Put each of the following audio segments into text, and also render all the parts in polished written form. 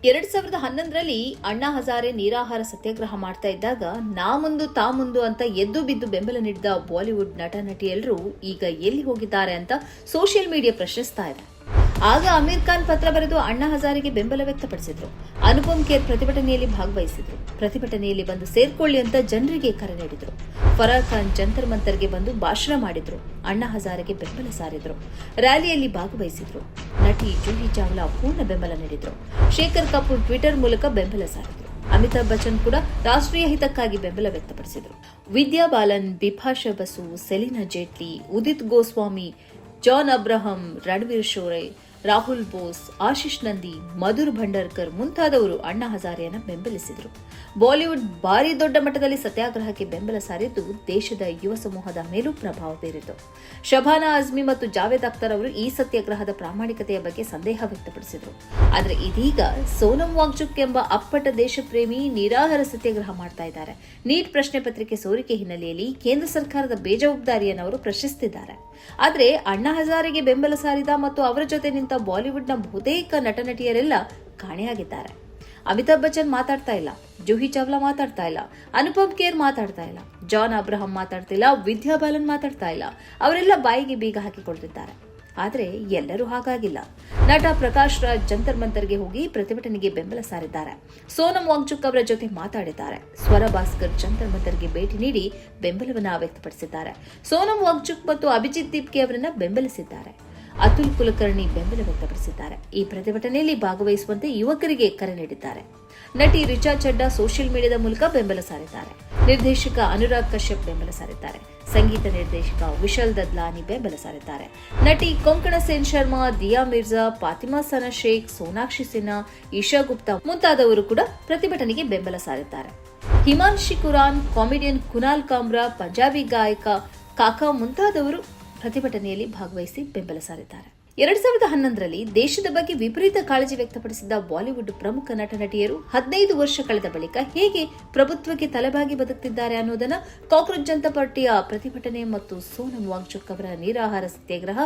2011ರಲ್ಲಿ ಅಣ್ಣಾ ಹಜಾರೆ ನಿರಾಹಾರ ಸತ್ಯಾಗ್ರಹ ಮಾಡ್ತಾ ಇದ್ದಾಗ ನಾ ಮುಂದು ತಾ ಮುಂದು ಅಂತ ಎದ್ದು ಬಿದ್ದು ಬೆಂಬಲ ನೀಡಿದ ಬಾಲಿವುಡ್ ನಟ ನಟಿಯರು ಈಗ ಎಲ್ಲಿ ಹೋಗಿದ್ದಾರೆ ಅಂತ ಸೋಷಿಯಲ್ ಮೀಡಿಯಾ ಪ್ರಶ್ನಿಸ್ತಾ ಇದೆ. ಆಗ ಅಮೀರ್ ಖಾನ್ ಪತ್ರ ಬರೆದು ಅಣ್ಣಾ ಹಜಾರೆಗೆ ಬೆಂಬಲ ವ್ಯಕ್ತಪಡಿಸಿದ್ರು. ಅನುಪಮ್ ಖೇರ್ ಪ್ರತಿಭಟನೆಯಲ್ಲಿ ಭಾಗವಹಿಸಿದ್ರು. ಪ್ರತಿಭಟನೆಯಲ್ಲಿ ಬಂದು ಸೇರ್ಕೊಳ್ಳಿ ಅಂತ ಜನರಿಗೆ ಕರೆ ನೀಡಿದ್ರು. ಫರಾಹ್ ಖಾನ್ ಜಂತರ್ ಮಂತರ್ಗೆ ಬಂದು ಭಾಷಣ ಮಾಡಿದ್ರು. ಅಣ್ಣಾ ಹಜಾರೆಗೆ ಬೆಂಬಲ ಸಾರಿದ್ರು. ರ್ಯಾಲಿಯಲ್ಲಿ ಭಾಗವಹಿಸಿದ್ರು. ನಟಿ ಜೂಹಿ ಚಾವ್ಲಾ ಪೂರ್ಣ ಬೆಂಬಲ ನೀಡಿದ್ರು. ಶೇಖರ್ ಕಪೂರ್ ಟ್ವಿಟರ್ ಮೂಲಕ ಬೆಂಬಲ ಸಾರಿದ್ರು. ಅಮಿತಾಬ್ ಬಚ್ಚನ್ ಕೂಡ ರಾಷ್ಟ್ರೀಯ ಹಿತಕ್ಕಾಗಿ ಬೆಂಬಲ ವ್ಯಕ್ತಪಡಿಸಿದ್ರು. ವಿದ್ಯಾ ಬಾಲನ್, ಬಿಪಾಶಾ ಬಸು, ಸೆಲಿನಾ ಜೇಟ್ಲಿ, ಉದಿತ್ ಗೋಸ್ವಾಮಿ, ಜಾನ್ ಅಬ್ರಹಂ, ರಣವೀರ್ ಶೋರೆ, ರಾಹುಲ್ ಬೋಸ್, ಆಶಿಶ್ ನಂದಿ, ಮಧುರ್ ಭಂಡಾರ್ಕರ್ ಮುಂತಾದವರು ಅಣ್ಣಾ ಹಜಾರೆಯನ್ನು ಬೆಂಬಲಿಸಿದರು. ಬಾಲಿವುಡ್ ಭಾರಿ ದೊಡ್ಡ ಮಟ್ಟದಲ್ಲಿ ಸತ್ಯಾಗ್ರಹಕ್ಕೆ ಬೆಂಬಲ ಸಾರಿದ್ದು ದೇಶದ ಯುವ ಸಮೂಹದ ಮೇಲೂ ಪ್ರಭಾವ ಬೀರಿತು. ಶಬಾನಾ ಅಜ್ಮಿ ಮತ್ತು ಜಾವೇದ್ ಅಖ್ತರ್ ಅವರು ಈ ಸತ್ಯಾಗ್ರಹದ ಪ್ರಾಮಾಣಿಕತೆಯ ಬಗ್ಗೆ ಸಂದೇಹ ವ್ಯಕ್ತಪಡಿಸಿದರು. ಆದರೆ ಇದೀಗ ಸೋನಂ ವಾಂಗ್ಚುಕ್ ಎಂಬ ಅಪ್ಪಟ ದೇಶಪ್ರೇಮಿ ನಿರಾಹಾರ ಸತ್ಯಾಗ್ರಹ ಮಾಡ್ತಾ ಇದ್ದಾರೆ. ನೀಟ್ ಪ್ರಶ್ನೆ ಪತ್ರಿಕೆ ಸೋರಿಕೆ ಹಿನ್ನೆಲೆಯಲ್ಲಿ ಕೇಂದ್ರ ಸರ್ಕಾರದ ಬೇಜವಾಬ್ದಾರಿಯನ್ನು ಅವರು ಪ್ರಶ್ನಿಸುತ್ತಿದ್ದಾರೆ. ಆದರೆ ಅಣ್ಣಾ ಹಜಾರೆಗೆ ಬೆಂಬಲ ಸಾರಿದ ಮತ್ತು ಅವರ ಜೊತೆ ನಿಂತ ಬಾಲಿವುಡ್ನ ಬಹುತೇಕ ನಟ ನಟಿಯರೆಲ್ಲ ಕಾಣೆಯಾಗಿದ್ದಾರೆ. ಅಮಿತಾಬ್ ಬಚ್ಚನ್ ಮಾತಾಡ್ತಾ ಇಲ್ಲ, ಜೂಹಿ ಚಾವ್ಲಾ ಮಾತಾಡ್ತಾ ಇಲ್ಲ, ಅನುಪಮ್ ಖೇರ್ ಮಾತಾಡ್ತಾ ಇಲ್ಲ, ಜಾನ್ ಅಬ್ರಹಂ ಮಾತಾಡ್ತಿಲ್ಲ, ವಿದ್ಯಾ ಬಾಲನ್ ಮಾತಾಡ್ತಾ ಇಲ್ಲ. ಅವರೆಲ್ಲ ಬಾಯಿಗೆ ಬೀಗ ಹಾಕಿಕೊಳ್ತಿದ್ದಾರೆ. ಆದರೆ ಎಲ್ಲರೂ ಹಾಗಾಗಿಲ್ಲ. ನಟ ಪ್ರಕಾಶ್ ರಾಜ್ ಜಂತರ್ ಮಂತರ್ಗೆ ಹೋಗಿ ಪ್ರತಿಭಟನೆಗೆ ಬೆಂಬಲ ಸಾರಿದ್ದಾರೆ. ಸೋನಂ ವಾಂಗ್ಚುಕ್ ಅವರ ಜೊತೆ ಮಾತಾಡಿದ್ದಾರೆ. ಸ್ವರ ಭಾಸ್ಕರ್ ಜಂತರ್ ಮಂತರ್ಗೆ ಭೇಟಿ ನೀಡಿ ಬೆಂಬಲವನ್ನು ವ್ಯಕ್ತಪಡಿಸಿದ್ದಾರೆ. ಸೋನಂ ವಾಂಗ್ಚುಕ್ ಮತ್ತು ಅಭಿಜಿತ್ ದೀಪ್ಗೆ ಅವರನ್ನ ಬೆಂಬಲಿಸಿದ್ದಾರೆ. ಅತುಲ್ ಕುಲಕರ್ಣಿ ಬೆಂಬಲ ವ್ಯಕ್ತಪಡಿಸಿದ್ದಾರೆ. ಈ ಪ್ರತಿಭಟನೆಯಲ್ಲಿ ಭಾಗವಹಿಸುವಂತೆ ಯುವಕರಿಗೆ ಕರೆ ನೀಡಿದ್ದಾರೆ. ನಟಿ ರಿಚಾ ಚಡ್ಡಾ ಸೋಷಿಯಲ್ ಮೀಡಿಯಾದ ಮೂಲಕ ಬೆಂಬಲ ಸಾರಿದ್ದಾರೆ. ನಿರ್ದೇಶಕ ಅನುರಾಗ್ ಕಶ್ಯಪ್ ಬೆಂಬಲ ಸಾರಿದ್ದಾರೆ. ಸಂಗೀತ ನಿರ್ದೇಶಕ ವಿಶಾಲ್ ದದ್ಲಾನಿ ಬೆಂಬಲ ಸಾರಿದ್ದಾರೆ. ನಟಿ ಕೊಂಕಣ ಸೇನ್ ಶರ್ಮಾ, ದಿಯಾ ಮಿರ್ಜಾ, ಫಾತಿಮಾ ಸನಾ ಶೇಖ್, ಸೋನಾಕ್ಷಿ ಸಿನ್ಹಾ, ಈಶಾ ಗುಪ್ತಾ ಮುಂತಾದವರು ಕೂಡ ಪ್ರತಿಭಟನೆಗೆ ಬೆಂಬಲ ಸಾರಿದ್ದಾರೆ. ಹಿಮಾನ್ಶಿ ಕುರಾನ್, ಕಾಮಿಡಿಯನ್ ಕುನಾಲ್ ಕಾಮ್ರಾ, ಪಂಜಾಬಿ ಗಾಯಕ ಕಾಕಾ ಮುಂತಾದವರು ಪ್ರತಿಭಟನೆಯಲ್ಲಿ ಭಾಗವಹಿಸಿ ಬೆಂಬಲ ಸಾರಿದ್ದಾರೆ. 2011ರಲ್ಲಿ ದೇಶದ ಬಗ್ಗೆ ವಿಪರೀತ ಕಾಳಜಿ ವ್ಯಕ್ತಪಡಿಸಿದ್ದ ಬಾಲಿವುಡ್ ಪ್ರಮುಖ ನಟ ನಟಿಯರು 15 ವರ್ಷ ಕಳೆದ ಬಳಿಕ ಹೇಗೆ ಪ್ರಭುತ್ವಕ್ಕೆ ತಲೆಬಾಗಿ ಬದುಕುತ್ತಿದ್ದಾರೆ ಅನ್ನೋದನ್ನ ಕಾಕ್ರೋಚ್ ಜನತಾ ಪಾರ್ಟಿಯ ಪ್ರತಿಭಟನೆ ಮತ್ತು ಸೋನಂ ವಾಂಗ್ಚುಕ್ ಅವರ ನಿರಾಹಾರ ಸತ್ಯಾಗ್ರಹ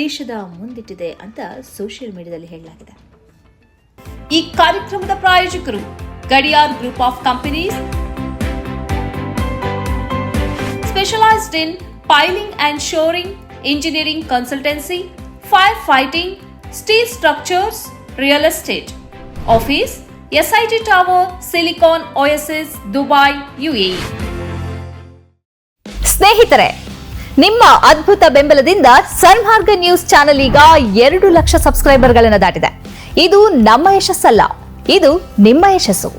ದೇಶದ ಮುಂದಿಟ್ಟಿದೆ ಅಂತ ಸೋಷಿಯಲ್ ಮೀಡಿಯಾದಲ್ಲಿ ಹೇಳಲಾಗಿದೆ. ಈ ಕಾರ್ಯಕ್ರಮದ ಪ್ರಾಯೋಜಕರು Gadiyar group of companies, specialised in piling and shoring, engineering consultancy, firefighting, steel structures, real estate. Office, SIT Tower, Silicon Oasis, Dubai, UAE. ಸ್ನೇಹಿತರೆ, ನಿಮ್ಮ ಅದ್ಭುತ ಬೆಂಬಲದಿಂದ ಸನ್ಮಾರ್ಗ ನ್ಯೂಸ್ ಚಾನೆಲ್ ಈಗ 2 ಲಕ್ಷ ಸಬ್ಸ್ಕ್ರೈಬರ್ಗಳನ್ನು ದಾಟಿದೆ. ಇದು ನಮ್ಮ ಯಶಸ್ಸಲ್ಲ, ಇದು ನಿಮ್ಮ ಯಶಸ್ಸು.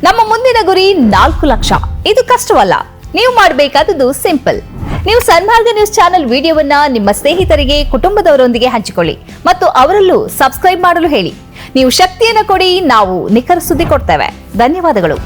ನಮ್ಮ ಮುಂದಿನ ಗುರಿ 4 ಲಕ್ಷ. ಇದು ಕಷ್ಟವಲ್ಲ. ನೀವು ಮಾಡಬೇಕಾದದ್ದು ಸಿಂಪಲ್. ನೀವು ಸನ್ಮಾರ್ಗ ನ್ಯೂಸ್ ಚಾನೆಲ್ ವಿಡಿಯೋವನ್ನ ನಿಮ್ಮ ಸ್ನೇಹಿತರಿಗೆ, ಕುಟುಂಬದವರೊಂದಿಗೆ ಹಂಚಿಕೊಳ್ಳಿ ಮತ್ತು ಅವರಲ್ಲೂ ಸಬ್ಸ್ಕ್ರೈಬ್ ಮಾಡಲು ಹೇಳಿ. ನೀವು ಶಕ್ತಿಯನ್ನು ಕೊಡಿ, ನಾವು ನಿಖರ ಸುದ್ದಿ ಕೊಡ್ತೇವೆ. ಧನ್ಯವಾದಗಳು.